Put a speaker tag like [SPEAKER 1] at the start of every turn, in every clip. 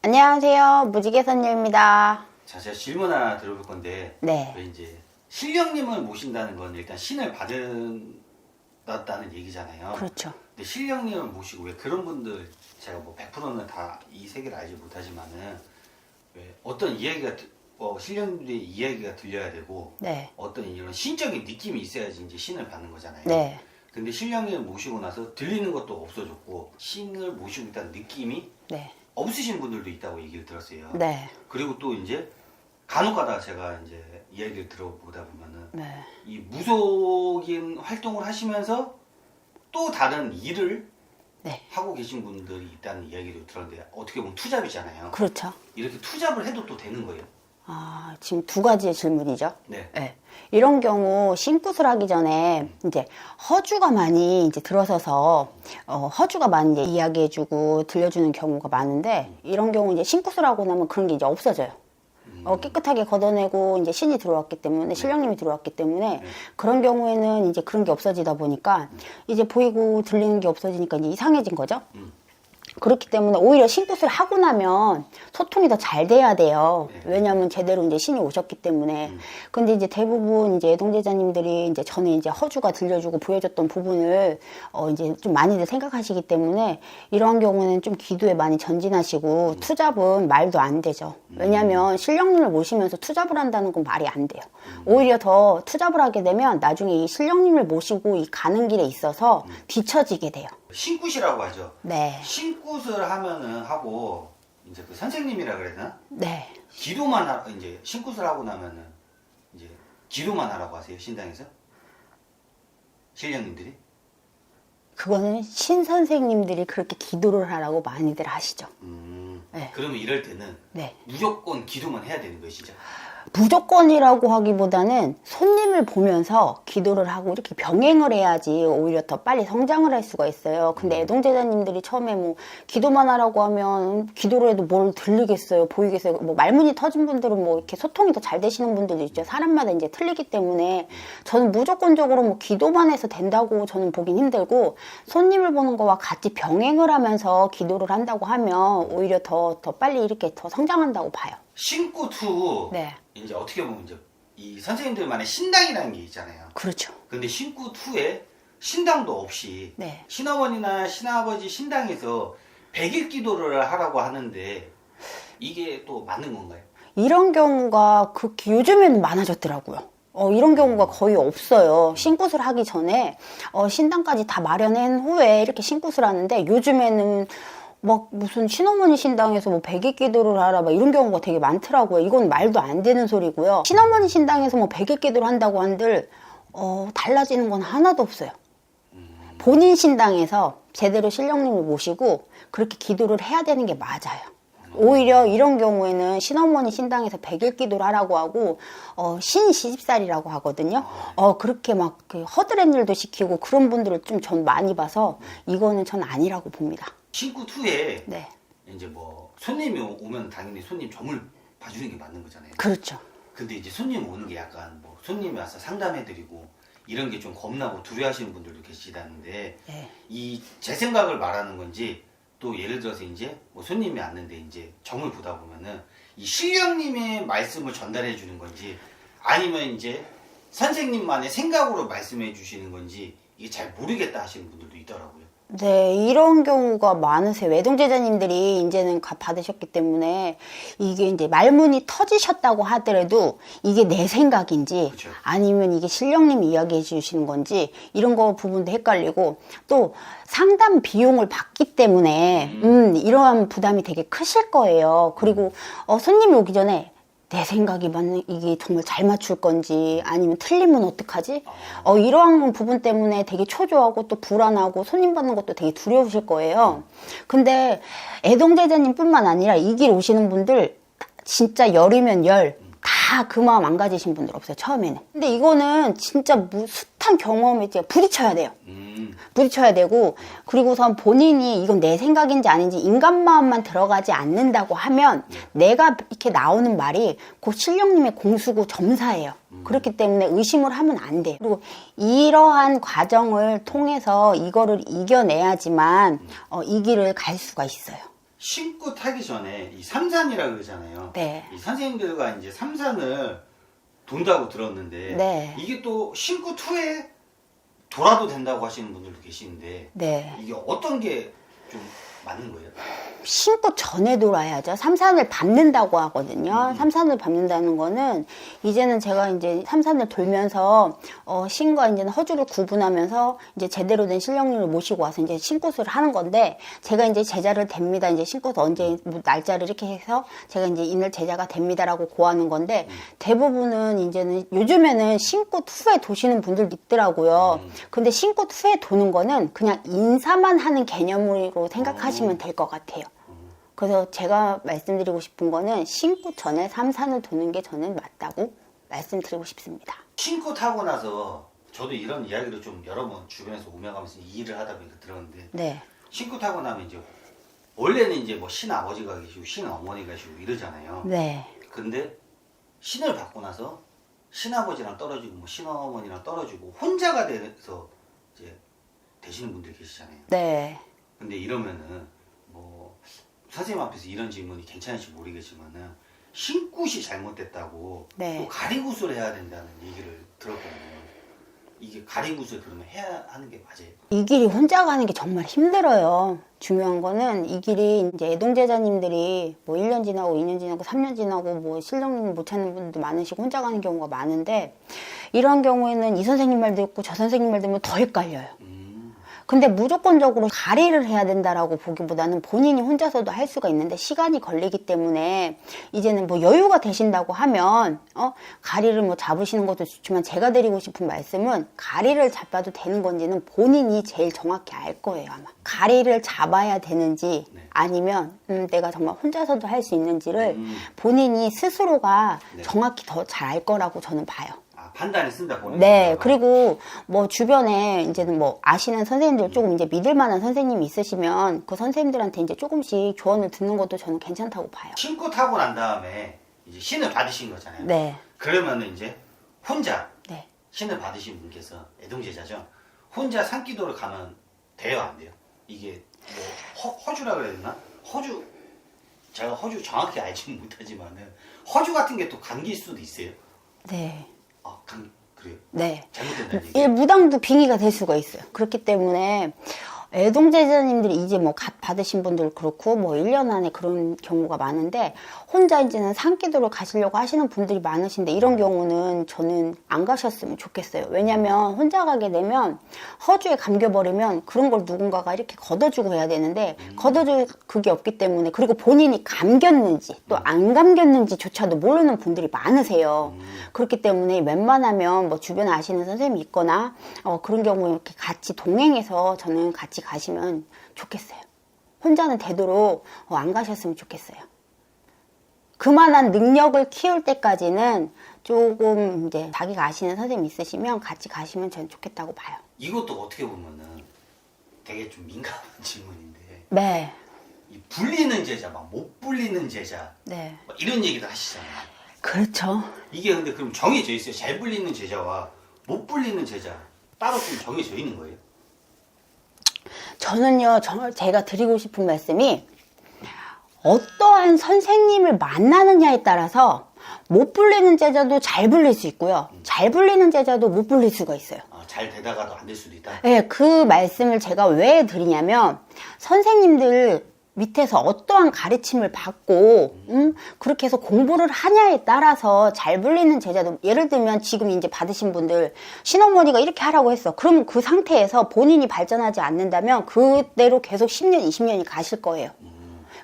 [SPEAKER 1] 안녕하세요. 무지개선녀입니다.
[SPEAKER 2] 자, 제가 질문 하나 들어볼 건데,
[SPEAKER 1] 네.
[SPEAKER 2] 이제 신령님을 모신다는 건 일단 신을 받았다는 얘기잖아요.
[SPEAKER 1] 그렇죠.
[SPEAKER 2] 근데 신령님을 모시고 왜 그런 분들 제가 뭐 100%는 다 이 세계를 알지 못하지만은 왜 어떤 이야기가 신령님들의 이야기가 들려야 되고
[SPEAKER 1] 네.
[SPEAKER 2] 어떤 이런 신적인 느낌이 있어야지 이제 신을 받는 거잖아요.
[SPEAKER 1] 네.
[SPEAKER 2] 근데 신령님을 모시고 나서 들리는 것도 없어졌고 신을 모시고 있다는 느낌이
[SPEAKER 1] 네.
[SPEAKER 2] 없으신 분들도 있다고 얘기를 들었어요.
[SPEAKER 1] 네.
[SPEAKER 2] 그리고 또 이제 간혹가다 제가 이제 이야기를 들어보다 보면은
[SPEAKER 1] 네.
[SPEAKER 2] 이 무속인 활동을 하시면서 또 다른 일을
[SPEAKER 1] 네.
[SPEAKER 2] 하고 계신 분들이 있다는 이야기를 들었는데 어떻게 보면 투잡이잖아요.
[SPEAKER 1] 그렇죠.
[SPEAKER 2] 이렇게 투잡을 해도 또 되는 거예요?
[SPEAKER 1] 아, 지금 두 가지의 질문이죠.
[SPEAKER 2] 네.
[SPEAKER 1] 네. 이런 경우 신굿을 하기 전에 이제 허주가 많이 이제 들어서서 허주가 많이 이제 이야기해주고 들려주는 경우가 많은데 이런 경우 이제 신굿을 하고 나면 그런 게 이제 없어져요. 깨끗하게 걷어내고 이제 신이 들어왔기 때문에 신령님이 들어왔기 때문에 그런 경우에는 이제 그런 게 없어지다 보니까 이제 보이고 들리는 게 없어지니까 이제 이상해진 거죠. 그렇기 때문에 오히려 신굿을 하고 나면 소통이 더 잘 돼야 돼요. 왜냐하면 제대로 이제 신이 오셨기 때문에. 근데 이제 대부분 이제 애동제자님들이 이제 전에 이제 허주가 들려주고 보여줬던 부분을 이제 좀 많이들 생각하시기 때문에 이러한 경우는 좀 기도에 많이 전진하시고 투잡은 말도 안 되죠. 왜냐하면 신령님을 모시면서 투잡을 한다는 건 말이 안 돼요. 오히려 더 투잡을 하게 되면 나중에 이 신령님을 모시고 이 가는 길에 있어서 뒤처지게 돼요.
[SPEAKER 2] 신굿이라고 하죠.
[SPEAKER 1] 네.
[SPEAKER 2] 신굿을 하면은 하고 이제 그 선생님이라 그래야 되나?
[SPEAKER 1] 네.
[SPEAKER 2] 기도만 이제 신굿을 하고 나면은 이제 기도만 하라고 하세요, 신당에서? 신령님들이?
[SPEAKER 1] 그거는 신 선생님들이 그렇게 기도를 하라고 많이들 하시죠. 네.
[SPEAKER 2] 그러면 이럴 때는
[SPEAKER 1] 네.
[SPEAKER 2] 무조건 기도만 해야 되는 것이죠.
[SPEAKER 1] 무조건이라고 하기보다는 손님을 보면서 기도를 하고 이렇게 병행을 해야지 오히려 더 빨리 성장을 할 수가 있어요. 근데 애동제자님들이 처음에 뭐 기도만 하라고 하면 기도로 해도 뭘 들리겠어요, 보이겠어요. 뭐 말문이 터진 분들은 뭐 이렇게 소통이 더 잘 되시는 분들도 있죠. 사람마다 이제 틀리기 때문에 저는 무조건적으로 뭐 기도만 해서 된다고 저는 보긴 힘들고 손님을 보는 거와 같이 병행을 하면서 기도를 한다고 하면 오히려 더 빨리 이렇게 더 성장한다고 봐요.
[SPEAKER 2] 신굿 후
[SPEAKER 1] 네.
[SPEAKER 2] 이제 어떻게 보면 이제 이 선생님들만의 신당이라는 게 있잖아요.
[SPEAKER 1] 그렇죠.
[SPEAKER 2] 근데 신굿 후에 신당도 없이
[SPEAKER 1] 네.
[SPEAKER 2] 신어머니나 신아버지 신당에서 100일 기도를 하라고 하는데 이게 또 맞는 건가요?
[SPEAKER 1] 이런 경우가 요즘에는 많아졌더라고요. 이런 경우가 거의 없어요. 신굿을 하기 전에 신당까지 다 마련한 후에 이렇게 신굿을 하는데 요즘에는 막 무슨 신어머니 신당에서 뭐 100일 기도를 하라 막 이런 경우가 되게 많더라고요. 이건 말도 안 되는 소리고요. 신어머니 신당에서 뭐 100일 기도를 한다고 한들 달라지는 건 하나도 없어요. 본인 신당에서 제대로 신령님을 모시고 그렇게 기도를 해야 되는 게 맞아요. 오히려 이런 경우에는 신어머니 신당에서 100일 기도를 하라고 하고 신 시집살이라고 하거든요. 그렇게 막 허드렛 일도 시키고 그런 분들을 좀 전 많이 봐서 이거는 전 아니라고 봅니다.
[SPEAKER 2] 신굿 후에
[SPEAKER 1] 네.
[SPEAKER 2] 이제 뭐 손님이 오면 당연히 손님 점을 봐주는 게 맞는 거잖아요.
[SPEAKER 1] 그렇죠.
[SPEAKER 2] 근데 이제 손님 오는 게 약간 뭐 손님이 와서 상담해드리고 이런 게 좀 겁나고 두려워하시는 분들도 계시다는데
[SPEAKER 1] 네.
[SPEAKER 2] 이 제 생각을 말하는 건지 또 예를 들어서 이제 뭐 손님이 왔는데 이제 점을 보다 보면은 이 신령님의 말씀을 전달해 주는 건지 아니면 이제 선생님만의 생각으로 말씀해 주시는 건지 이게 잘 모르겠다 하시는 분들도 있더라고요.
[SPEAKER 1] 네, 이런 경우가 많으세요. 외동제자님들이 이제는 받으셨기 때문에 이게 이제 말문이 터지셨다고 하더라도 이게 내 생각인지
[SPEAKER 2] 그쵸.
[SPEAKER 1] 아니면 이게 신령님이 이야기해 주시는 건지 이런 거 부분도 헷갈리고 또 상담 비용을 받기 때문에 이러한 부담이 되게 크실 거예요. 그리고 손님이 오기 전에 내 생각이 맞는 이게 정말 잘 맞출 건지 아니면 틀리면 어떡하지? 이러한 부분 때문에 되게 초조하고 또 불안하고 손님 받는 것도 되게 두려우실 거예요. 근데 애동제자님 뿐만 아니라 이 길 오시는 분들 진짜 열이면 열 다 그 마음 안 가지신 분들 없어요, 처음에는. 근데 이거는 진짜 숱한 경험에 부딪혀야 돼요. 부딪혀야 되고, 그리고선 본인이 이건 내 생각인지 아닌지 인간 마음만 들어가지 않는다고 하면 내가 이렇게 나오는 말이 곧 신령님의 공수고 점사예요. 그렇기 때문에 의심을 하면 안 돼요. 그리고 이러한 과정을 통해서 이거를 이겨내야지만 이 길을 갈 수가 있어요.
[SPEAKER 2] 신고 타기 전에 이 삼산이라고 그러잖아요.
[SPEAKER 1] 네.
[SPEAKER 2] 이 선생님들과 이제 삼산을 돈다고 들었는데
[SPEAKER 1] 네.
[SPEAKER 2] 이게 또 신고 투에 돌아도 된다고 하시는 분들도 계시는데
[SPEAKER 1] 네.
[SPEAKER 2] 이게 어떤 게 좀 맞는 거예요?
[SPEAKER 1] 신고 전에 돌아야죠. 삼산을 밟는다고 하거든요. 삼산을 밟는다는 거는 이제는 제가 이제 삼산을 돌면서 신과 이제는 허주를 구분하면서 이제 제대로 된 신령님을 모시고 와서 이제 신굿을 하는 건데 제가 이제 제자를 됩니다. 이제 신굿 언제 뭐 날짜를 이렇게 해서 제가 이제 이날 제자가 됩니다라고 고하는 건데 대부분은 이제는 요즘에는 신굿 후에 도시는 분들도 있더라고요. 근데 신굿 후에 도는 거는 그냥 인사만 하는 개념으로 생각하시면 될 것 같아요. 그래서 제가 말씀드리고 싶은 거는 신고 전에 삼산을 도는 게 저는 맞다고 말씀드리고 싶습니다.
[SPEAKER 2] 신고 타고 나서 저도 이런 이야기를 좀 여러 번 주변에서 오며가면서 이 일을 하다 보니까 들었는데
[SPEAKER 1] 네.
[SPEAKER 2] 신고 타고 나면 이제 원래는 이제 뭐 신아버지가 계시고 신어머니가 계시고 이러잖아요.
[SPEAKER 1] 네.
[SPEAKER 2] 근데 신을 받고 나서 신아버지랑 떨어지고 뭐 신어머니랑 떨어지고 혼자가 돼서 이제 되시는 분들이 계시잖아요.
[SPEAKER 1] 네.
[SPEAKER 2] 근데 이러면은 뭐 선생님 앞에서 이런 질문이 괜찮을지 모르겠지만은 신굿이 잘못됐다고
[SPEAKER 1] 네.
[SPEAKER 2] 또 가리굿을 해야 된다는 얘기를 들었거든요. 이게 가리굿을 그러면 해야 하는 게 맞아요?
[SPEAKER 1] 이 길이 혼자 가는 게 정말 힘들어요. 중요한 거는 이 길이 이제 애동제자님들이 뭐 1년 지나고 2년 지나고 3년 지나고 뭐 신령님 못 찾는 분들도 많으시고 혼자 가는 경우가 많은데 이런 경우에는 이 선생님 말 듣고 저 선생님 말 들으면 더 헷갈려요. 근데 무조건적으로 가리를 해야 된다라고 보기보다는 본인이 혼자서도 할 수가 있는데 시간이 걸리기 때문에 이제는 뭐 여유가 되신다고 하면 가리를 뭐 잡으시는 것도 좋지만 제가 드리고 싶은 말씀은 가리를 잡아도 되는 건지는 본인이 제일 정확히 알 거예요 아마. 가리를 잡아야 되는지 아니면 내가 정말 혼자서도 할 수 있는지를 본인이 스스로가
[SPEAKER 2] 네.
[SPEAKER 1] 정확히 더 잘 알 거라고 저는 봐요.
[SPEAKER 2] 판단을 쓴다 보니.
[SPEAKER 1] 네, 그리고 뭐 주변에 이제는 뭐 아시는 선생님들 조금 이제 믿을 만한 선생님이 있으시면 그 선생님들한테 이제 조금씩 조언을 듣는 것도 저는 괜찮다고 봐요.
[SPEAKER 2] 신고 타고 난 다음에 이제 신을 받으신 거잖아요.
[SPEAKER 1] 네.
[SPEAKER 2] 그러면은 이제 혼자
[SPEAKER 1] 네.
[SPEAKER 2] 신을 받으신 분께서 애동제자죠. 혼자 산기도를 가면 돼요, 안 돼요? 이게 뭐 허주라 그래야 되나? 허주 제가 허주 정확히 알지는 못하지만은 허주 같은 게 또 감기일 수도 있어요.
[SPEAKER 1] 네.
[SPEAKER 2] 아, 그래요?
[SPEAKER 1] 네.
[SPEAKER 2] 잘못된다는 얘기.
[SPEAKER 1] 무당도 빙의가 될 수가 있어요. 그렇기 때문에 애동제자님들이 이제 뭐 갓 받으신 분들 그렇고 뭐 1년 안에 그런 경우가 많은데 혼자 이제는 산기도를 가시려고 하시는 분들이 많으신데 이런 경우는 저는 안 가셨으면 좋겠어요. 왜냐면 혼자 가게 되면 허주에 감겨버리면 그런 걸 누군가가 이렇게 걷어주고 해야 되는데 걷어줄 그게 없기 때문에 그리고 본인이 감겼는지 또 안 감겼는지조차도 모르는 분들이 많으세요. 그렇기 때문에 웬만하면 뭐 주변에 아시는 선생님이 있거나 그런 경우에 이렇게 같이 동행해서 저는 같이 가시면 좋겠어요. 혼자는 되도록 안 가셨으면 좋겠어요. 그만한 능력을 키울 때까지는 조금 이제 자기가 아시는 선생님 있으시면 같이 가시면 저는 좋겠다고 봐요.
[SPEAKER 2] 이것도 어떻게 보면은 되게 좀 민감한 질문인데
[SPEAKER 1] 네.
[SPEAKER 2] 이 불리는 제자, 막 못 불리는 제자
[SPEAKER 1] 네.
[SPEAKER 2] 막 이런 얘기도 하시잖아요.
[SPEAKER 1] 그렇죠.
[SPEAKER 2] 이게 근데 그럼 정해져 있어요? 잘 불리는 제자와 못 불리는 제자 따로 좀 정해져 있는 거예요?
[SPEAKER 1] 저는요, 제가 드리고 싶은 말씀이 어떠한 선생님을 만나느냐에 따라서 못 불리는 제자도 잘 불릴 수 있고요. 잘 불리는 제자도 못 불릴 수가 있어요.
[SPEAKER 2] 잘 되다가도 안 될 수도 있다?
[SPEAKER 1] 네, 그 말씀을 제가 왜 드리냐면 선생님들 밑에서 어떠한 가르침을 받고 그렇게 해서 공부를 하냐에 따라서 잘 불리는 제자도 예를 들면 지금 이제 받으신 분들 신어머니가 이렇게 하라고 했어. 그러면 그 상태에서 본인이 발전하지 않는다면 그대로 계속 10년, 20년이 가실 거예요.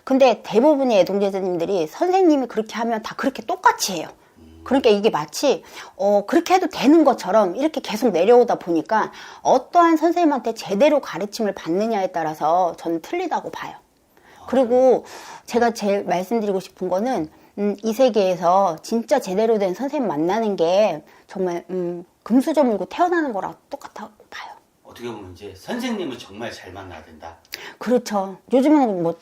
[SPEAKER 1] 근데 대부분의 애동제자님들이 선생님이 그렇게 하면 다 그렇게 똑같이 해요. 그러니까 이게 마치 그렇게 해도 되는 것처럼 이렇게 계속 내려오다 보니까 어떠한 선생님한테 제대로 가르침을 받느냐에 따라서 저는 틀리다고 봐요. 그리고 제가 제일 말씀드리고 싶은 거는 이 세계에서 진짜 제대로 된 선생님 만나는 게 정말 금수저 물고 태어나는 거랑 똑같다고 봐요.
[SPEAKER 2] 어떻게 보면 이제 선생님을 정말 잘 만나야 된다.
[SPEAKER 1] 그렇죠. 요즘에는 뭐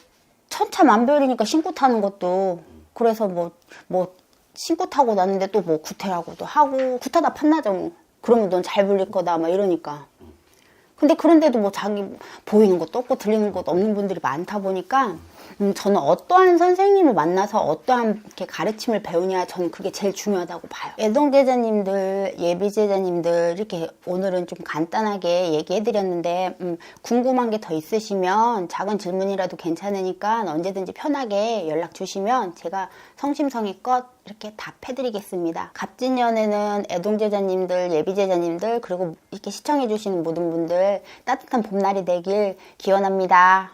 [SPEAKER 1] 천차만별이니까 신고 타는 것도 그래서 뭐 신고 타고 났는데 또 뭐 구태라고도 하고 구타다 판나죠. 뭐. 그러면 넌 잘 불릴 거다 막 이러니까. 근데 그런데도 뭐 자기 보이는 것도 없고 들리는 것도 없는 분들이 많다 보니까 저는 어떠한 선생님을 만나서 어떠한 이렇게 가르침을 배우냐, 저는 그게 제일 중요하다고 봐요. 애동제자님들, 예비제자님들, 이렇게 오늘은 좀 간단하게 얘기해드렸는데, 궁금한 게 더 있으시면 작은 질문이라도 괜찮으니까 언제든지 편하게 연락 주시면 제가 성심성의껏 이렇게 답해드리겠습니다. 갑진년에는 애동제자님들, 예비제자님들, 그리고 이렇게 시청해주시는 모든 분들 따뜻한 봄날이 되길 기원합니다.